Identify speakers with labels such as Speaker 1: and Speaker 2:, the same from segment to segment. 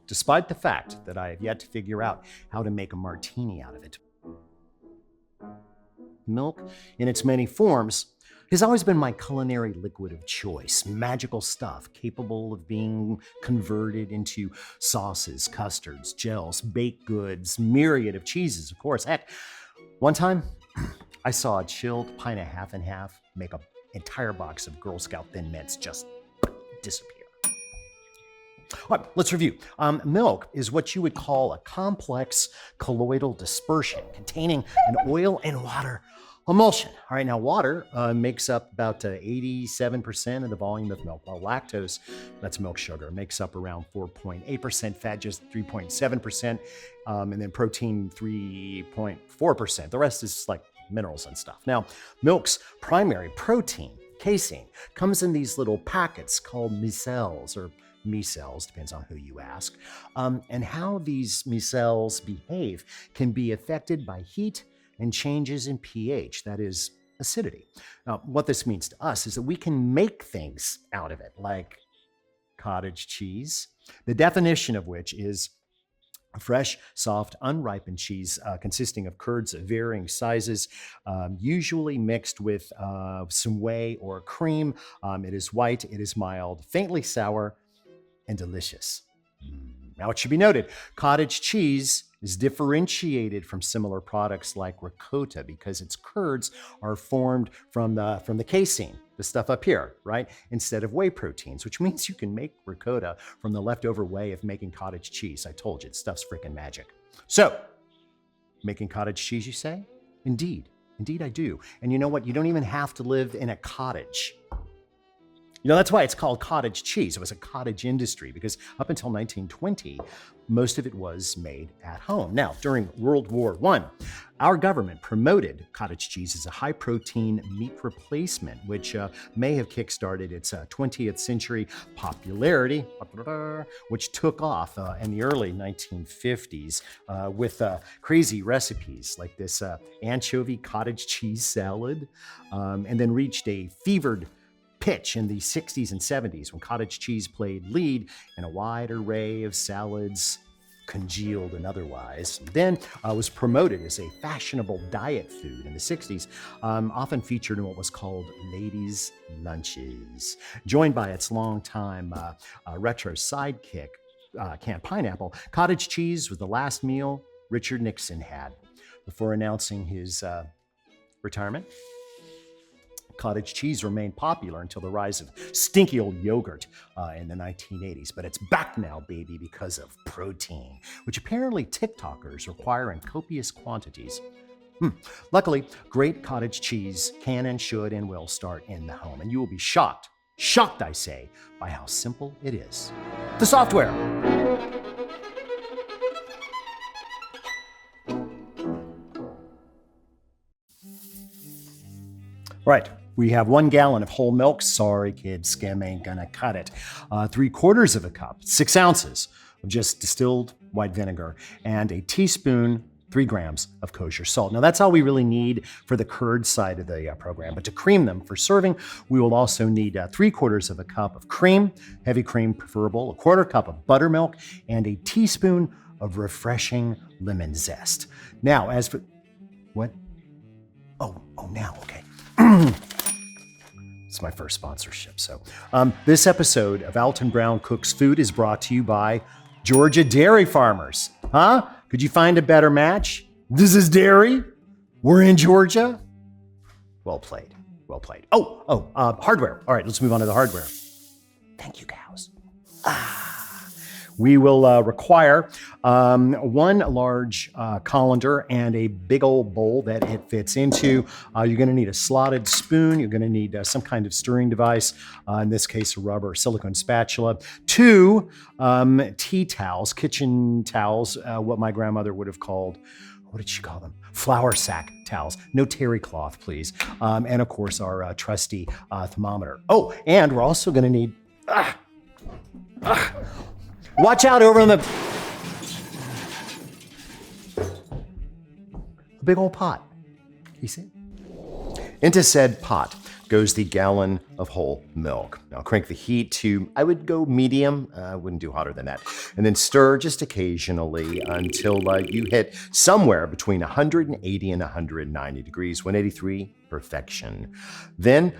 Speaker 1: despite the fact that I have yet to figure out how to make a martini out of it. Milk, in its many forms, has always been my culinary liquid of choice. Magical stuff capable of being converted into sauces, custards, gels, baked goods, myriad of cheeses, of course. Heck, one time I saw a chilled pint of half and half make an entire box of Girl Scout Thin Mints just disappear. All right, let's review. Milk is what you would call a complex colloidal dispersion containing an oil and water emulsion. All right, now water makes up about 87% of the volume of milk, while lactose, that's milk sugar, makes up around 4.8%, fat just 3.7%, and then protein 3.4%. The rest is like minerals and stuff. Now, milk's primary protein, casein, comes in these little packets called micelles, or micelles, depends on who you ask. And how these micelles behave can be affected by heat and changes in pH, that is, acidity. Now, what this means to us is that we can make things out of it, like cottage cheese, the definition of which is fresh, soft, unripened cheese consisting of curds of varying sizes, usually mixed with some whey or cream. It is white, it is mild, faintly sour, and delicious. Now, it should be noted, cottage cheese is differentiated from similar products like ricotta because its curds are formed from the casein, the stuff up here, right? Instead of whey proteins, which means you can make ricotta from the leftover whey of making cottage cheese. I told you, stuff's freaking magic. So, making cottage cheese, you say? Indeed I do. And you know what? You don't even have to live in a cottage. You know, that's why it's called cottage cheese. It was a cottage industry because up until 1920, most of it was made at home. Now, during World War I, our government promoted cottage cheese as a high-protein meat replacement, which may have kickstarted its 20th century popularity, which took off in the early 1950s with crazy recipes like this anchovy cottage cheese salad, and then reached a fevered pitch in the 60s and 70s when cottage cheese played lead in a wide array of salads, congealed and otherwise. Then was promoted as a fashionable diet food in the 60s, often featured in what was called ladies' lunches. Joined by its longtime retro sidekick, canned pineapple, cottage cheese was the last meal Richard Nixon had before announcing his retirement. Cottage cheese remained popular until the rise of stinky old yogurt in the 1980s. But it's back now, baby, because of protein, which apparently TikTokers require in copious quantities. Luckily, great cottage cheese can and should and will start in the home. And you will be shocked, I say, by how simple it is. The software. Right. We have 1 gallon of whole milk. Sorry, kids, skim ain't gonna cut it. 3/4 of a cup, 6 ounces of just distilled white vinegar, and a teaspoon, 3 grams of kosher salt. Now, that's all we really need for the curd side of the program. But to cream them for serving, we will also need 3/4 of a cup of cream, heavy cream preferable, 1/4 cup of buttermilk, and a teaspoon of refreshing lemon zest. Now, as for what? Oh, now, okay. It's my first sponsorship. So this episode of Alton Brown Cooks Food is brought to you by Georgia Dairy Farmers. Huh? Could you find a better match? This is dairy. We're in Georgia. Well played. Hardware. All right, let's move on to the hardware. Thank you, cows. We will require 1 large colander and a big old bowl that it fits into. You're going to need a slotted spoon. You're going to need some kind of stirring device, in this case, a rubber or silicone spatula. 2 tea towels, kitchen towels, what my grandmother would have called, what did she call them? Flour sack towels. No terry cloth, please. And of course, our trusty thermometer. Oh, and we're also going to need... Watch out over on the big old pot. You see? Into said pot, goes the gallon of whole milk. Now crank the heat to, I would go medium, I wouldn't do hotter than that. And then stir just occasionally until you hit somewhere between 180 and 190 degrees, 183, perfection. Then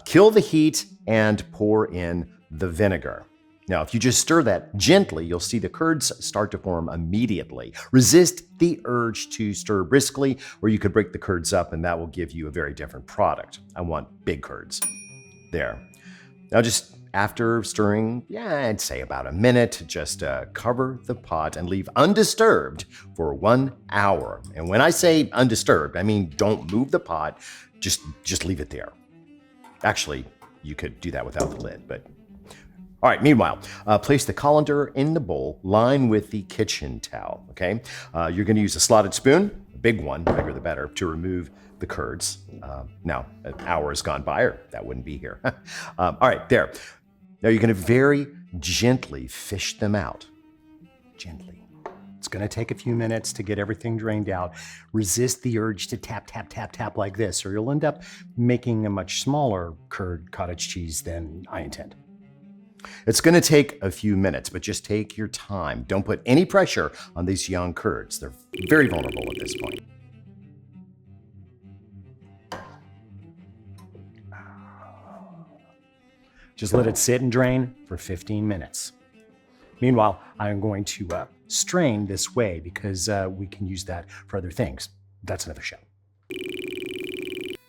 Speaker 1: kill the heat and pour in the vinegar. Now, if you just stir that gently, you'll see the curds start to form immediately. Resist the urge to stir briskly, or you could break the curds up and that will give you a very different product. I want big curds. There. Now just after stirring, I'd say about a minute, just cover the pot and leave undisturbed for 1 hour. And when I say undisturbed, I mean don't move the pot, just leave it there. Actually, you could do that without the lid, but all right, meanwhile, place the colander in the bowl, line with the kitchen towel, okay? You're gonna use a slotted spoon, a big one, bigger the better, to remove the curds. Now, an hour has gone by, or that wouldn't be here. All right, there. Now you're gonna very gently fish them out. Gently. It's gonna take a few minutes to get everything drained out. Resist the urge to tap, tap, tap, tap like this, or you'll end up making a much smaller curd cottage cheese than I intend. It's going to take a few minutes, but just take your time. Don't put any pressure on these young curds. They're very vulnerable at this point. Just let it sit and drain for 15 minutes. Meanwhile, I'm going to strain this way because we can use that for other things. That's another show.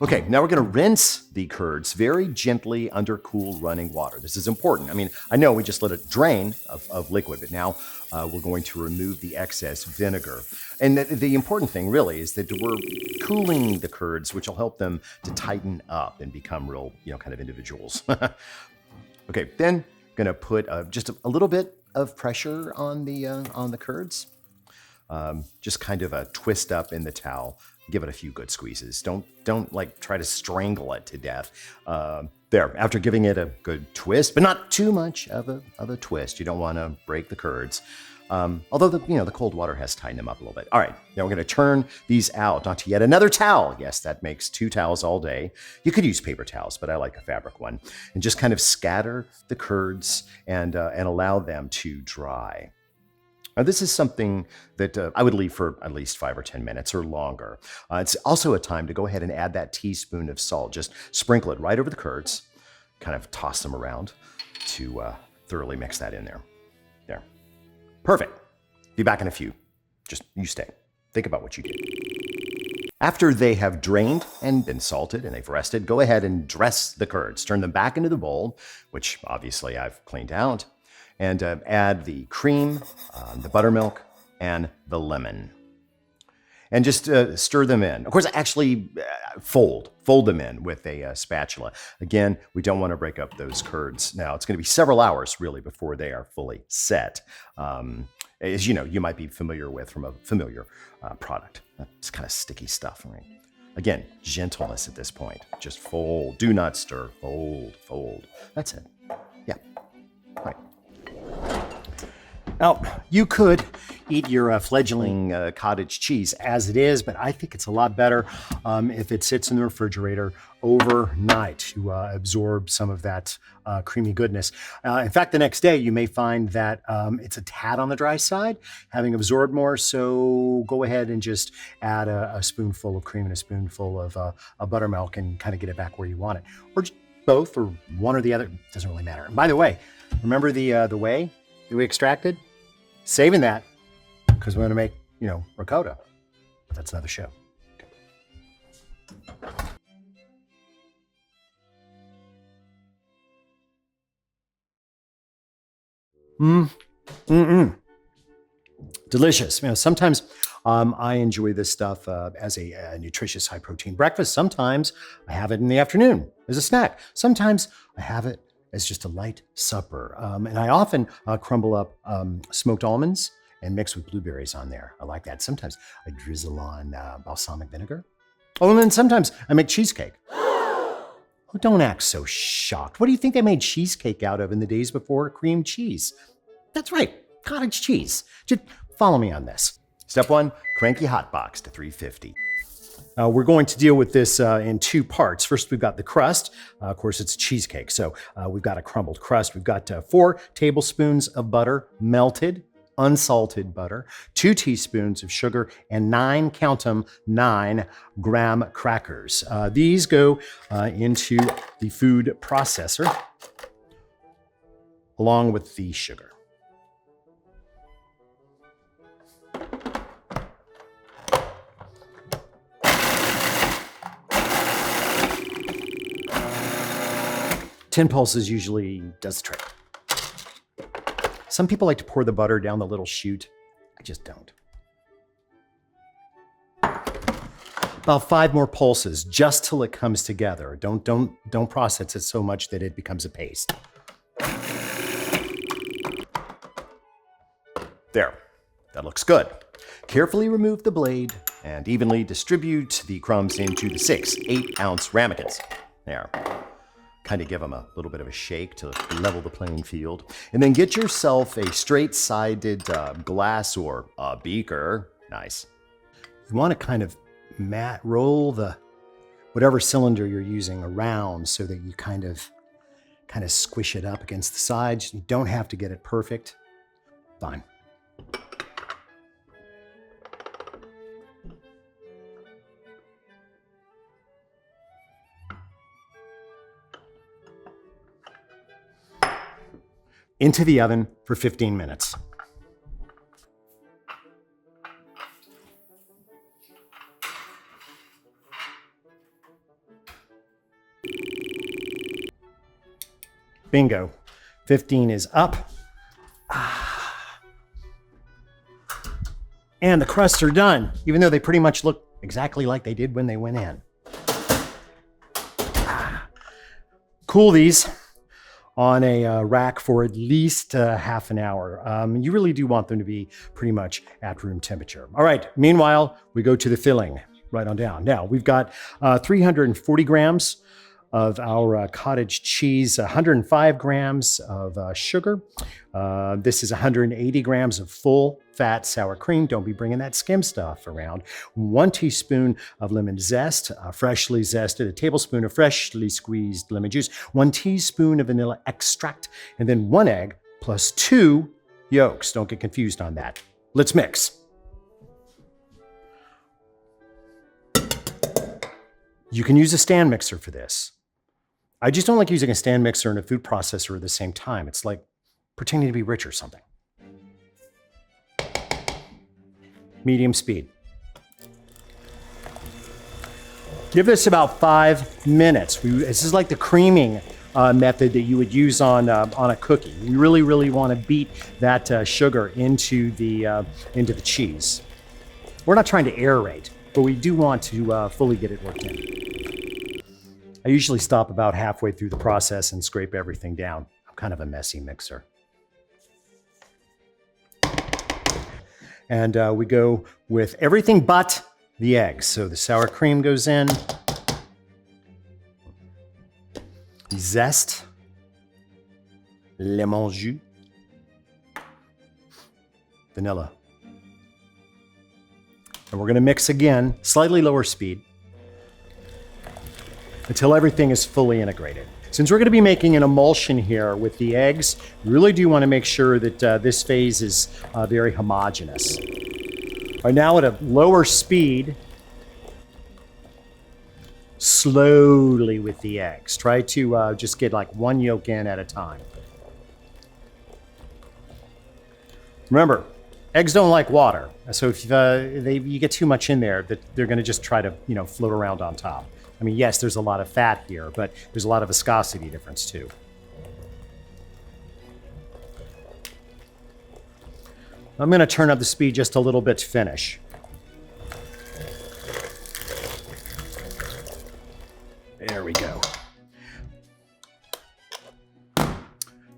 Speaker 1: Okay, now we're gonna rinse the curds very gently under cool running water. This is important. I mean, I know we just let it drain of liquid, but now we're going to remove the excess vinegar. And the important thing really is that we're cooling the curds, which will help them to tighten up and become real, kind of individuals. Okay, then gonna put just a little bit of pressure on the curds. Just kind of a twist up in the towel. Give it a few good squeezes. Don't like try to strangle it to death. There, after giving it a good twist, but not too much of a twist. You don't want to break the curds. Although the cold water has tightened them up a little bit. All right, now we're going to turn these out onto yet another towel. Yes, that makes 2 towels all day. You could use paper towels, but I like a fabric one. And just kind of scatter the curds and allow them to dry. Now, this is something that I would leave for at least 5 or 10 minutes or longer. It's also a time to go ahead and add that teaspoon of salt. Just sprinkle it right over the curds, kind of toss them around to thoroughly mix that in there. There. Perfect. Be back in a few. Just you stay. Think about what you did. After they have drained and been salted and they've rested, go ahead and dress the curds. Turn them back into the bowl, which obviously I've cleaned out. And add the cream, the buttermilk, and the lemon. And just stir them in. Of course, actually fold them in with a spatula. Again, we don't want to break up those curds. Now, it's going to be several hours, really, before they are fully set. As you might be familiar with from a familiar product. It's kind of sticky stuff, right? Again, gentleness at this point. Just fold. Do not stir. Fold, fold. That's it. Yeah. All right. Now, you could eat your fledgling cottage cheese as it is, but I think it's a lot better if it sits in the refrigerator overnight to absorb some of that creamy goodness. In fact, the next day you may find that it's a tad on the dry side, having absorbed more, so go ahead and just add a spoonful of cream and a spoonful of buttermilk and kind of get it back where you want it. Or just both, or one or the other, doesn't really matter. And by the way, remember the whey that we extracted? Saving that because we're going to make, ricotta. But that's another show. Delicious. Sometimes I enjoy this stuff as a nutritious, high-protein breakfast. Sometimes I have it in the afternoon as a snack. Sometimes I have it as just a light supper. And I often crumble up smoked almonds and mix with blueberries on there. I like that. Sometimes I drizzle on balsamic vinegar. Oh, and then sometimes I make cheesecake. Oh, don't act so shocked. What do you think they made cheesecake out of in the days before cream cheese? That's right, cottage cheese. Just follow me on this. Step 1, crank your hot box to 350. We're going to deal with this in two parts. First, we've got the crust. Of course, it's a cheesecake. So we've got a crumbled crust. We've got 4 tablespoons of butter, melted, unsalted butter, 2 teaspoons of sugar, and 9, count them, 9 graham crackers. These go into the food processor along with the sugar. Ten pulses usually does the trick. Some people like to pour the butter down the little chute. I just don't. About 5 more pulses, just till it comes together. Don't process it so much that it becomes a paste. There, that looks good. Carefully remove the blade and evenly distribute the crumbs into the 6 8-ounce ramekins. There. Kind of give them a little bit of a shake to level the playing field. And then get yourself a straight-sided glass or beaker. Nice. You want to kind of roll the whatever cylinder you're using around so that you kind of squish it up against the sides. You don't have to get it perfect. Fine. Into the oven for 15 minutes. Bingo. 15 is up. And the crusts are done, even though they pretty much look exactly like they did when they went in. Cool these on a rack for at least half an hour. You really do want them to be pretty much at room temperature. All right, meanwhile, we go to the filling, right on down. Now, we've got 340 grams of our cottage cheese, 105 grams of sugar. This is 180 grams of full fat sour cream. Don't be bringing that skim stuff around. 1 teaspoon of lemon zest, freshly zested, a tablespoon of freshly squeezed lemon juice, 1 teaspoon of vanilla extract, and then 1 egg plus 2 yolks. Don't get confused on that. Let's mix. You can use a stand mixer for this. I just don't like using a stand mixer and a food processor at the same time. It's like pretending to be rich or something. Medium speed. Give this about 5 minutes. This is like the creaming method that you would use on a cookie. You really want to beat that sugar into the cheese. We're not trying to aerate, but we do want to fully get it worked in. I usually stop about halfway through the process and scrape everything down. I'm kind of a messy mixer. And we go with everything but the eggs. So the sour cream goes in. Zest. Lemon jus. Vanilla. And we're going to mix again, slightly lower speed, until everything is fully integrated. Since we're going to be making an emulsion here with the eggs, we really do want to make sure that this phase is very homogeneous. All right, now at a lower speed, slowly with the eggs. Try to just get like 1 yolk in at a time. Remember, eggs don't like water, so if you get too much in there, they're going to just try to float around on top. I mean, yes, there's a lot of fat here, but there's a lot of viscosity difference too. I'm going to turn up the speed just a little bit to finish. There we go.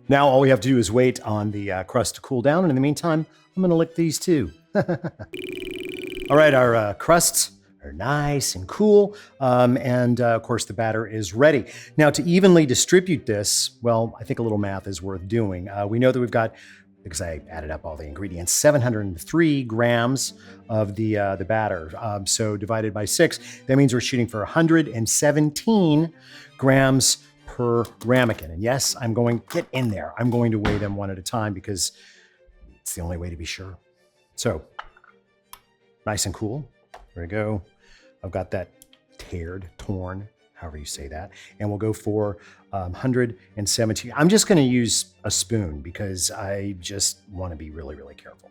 Speaker 1: Now all we have to do is wait on the crust to cool down, and in the meantime, I'm going to lick these too. All right, our crusts are nice and cool, and of course the batter is ready. Now to evenly distribute this, well, I think a little math is worth doing. We know that we've got because I added up all the ingredients, 703 grams of the batter. So divided by 6, that means we're shooting for 117 grams per ramekin. And yes, I'm going to get in there. I'm going to weigh them one at a time because it's the only way to be sure. So nice and cool. There we go. I've got that torn, however you say that. And we'll go for 117. I'm just going to use a spoon because I just want to be really, really careful.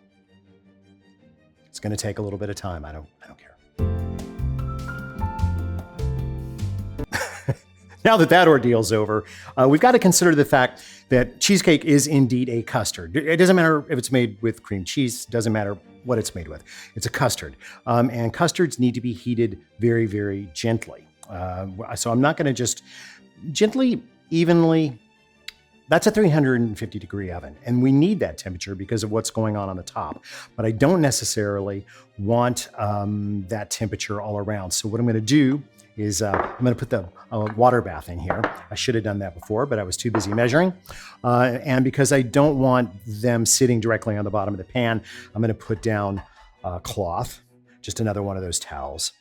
Speaker 1: It's going to take a little bit of time. I don't care. Now that ordeal's over, we've got to consider the fact that cheesecake is indeed a custard. It doesn't matter if it's made with cream cheese, doesn't matter what it's made with. It's a custard. And custards need to be heated very, very gently. So I'm not going to just gently, evenly. That's a 350 degree oven. And we need that temperature because of what's going on the top. But I don't necessarily want that temperature all around. So what I'm going to do is I'm going to put the water bath in here. I should have done that before, but I was too busy measuring. And because I don't want them sitting directly on the bottom of the pan, I'm going to put down a cloth, just another one of those towels.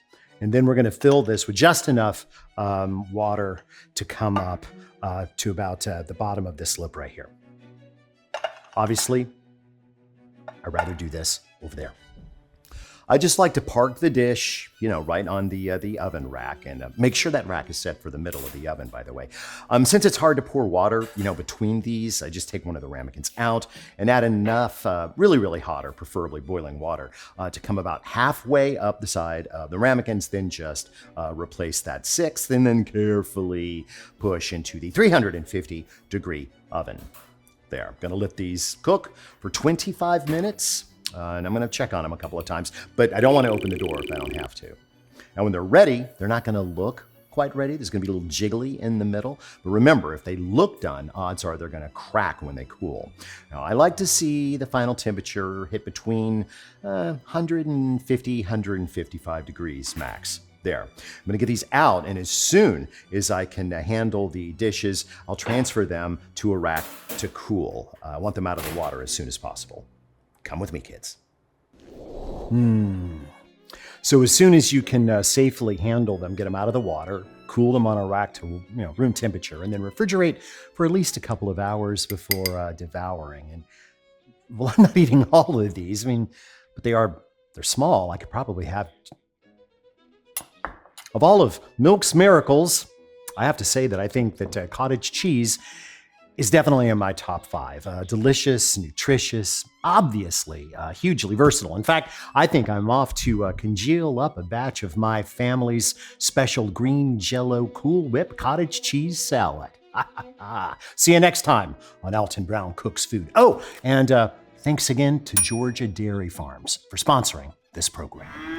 Speaker 1: And then we're going to fill this with just enough water to come up to about the bottom of this lip right here. Obviously, I'd rather do this over there. I just like to park the dish, right on the oven rack, and make sure that rack is set for the middle of the oven, by the way. Since it's hard to pour water, between these, I just take one of the ramekins out and add enough really, really hot or preferably boiling water to come about halfway up the side of the ramekins, then just replace that sixth and then carefully push into the 350 degree oven. There, I'm gonna let these cook for 25 minutes. And I'm going to check on them a couple of times, but I don't want to open the door if I don't have to. Now, when they're ready, they're not going to look quite ready. There's going to be a little jiggly in the middle. But remember, if they look done, odds are they're going to crack when they cool. Now, I like to see the final temperature hit between 150, 155 degrees max. There. I'm going to get these out, and as soon as I can handle the dishes, I'll transfer them to a rack to cool. I want them out of the water as soon as possible. Come with me, kids. So as soon as you can safely handle them, get them out of the water, cool them on a rack to room temperature, and then refrigerate for at least a couple of hours before devouring. And well, I'm not eating all of these. But they're small. I could probably have. Of all of Milk's miracles, I have to say that I think that cottage cheese is definitely in my top 5. Delicious, nutritious, obviously hugely versatile. In fact, I think I'm off to congeal up a batch of my family's special green Jell-O Cool Whip cottage cheese salad. See you next time on Alton Brown Cooks Food. Oh, and thanks again to Georgia Dairy Farms for sponsoring this program.